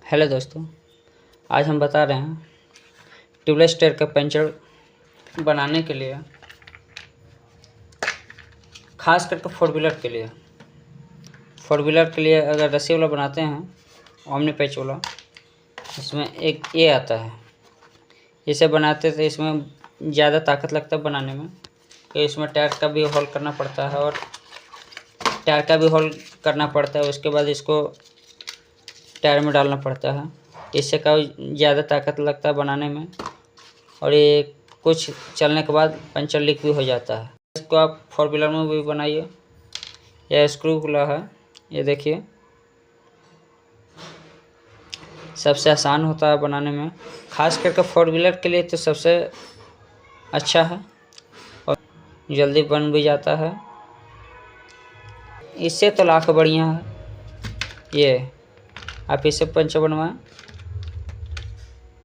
Hello दोस्तों, आज हम बता रहे हैं ट्यूबलेस टायर का पंचर बनाने के लिए, खास करके फोर व्हीलर के लिए अगर रस्सी वाला बनाते हैं, ओमनी पैच वाला, इसमें एक ये आता है। इसे बनाते थे, इसमें ज़्यादा ताकत लगता है बनाने में, कि इसमें टायर का भी होल करना पड़ता है और टायर का भी होल करना पड़ता है। उसके बाद इसको टायर में डालना पड़ता है। इससे का ज़्यादा ताकत लगता है बनाने में, और ये कुछ चलने के बाद पंचर लीक भी हो जाता है। इसको आप फोर व्हीलर में भी बनाइए। यह स्क्रू खुला है, ये देखिए, सबसे आसान होता है बनाने में, खास करके फोर व्हीलर के लिए तो सबसे अच्छा है और जल्दी बन भी जाता है। इससे तो लाख बढ़िया है। ये आप इससे पंचर बनवाएं।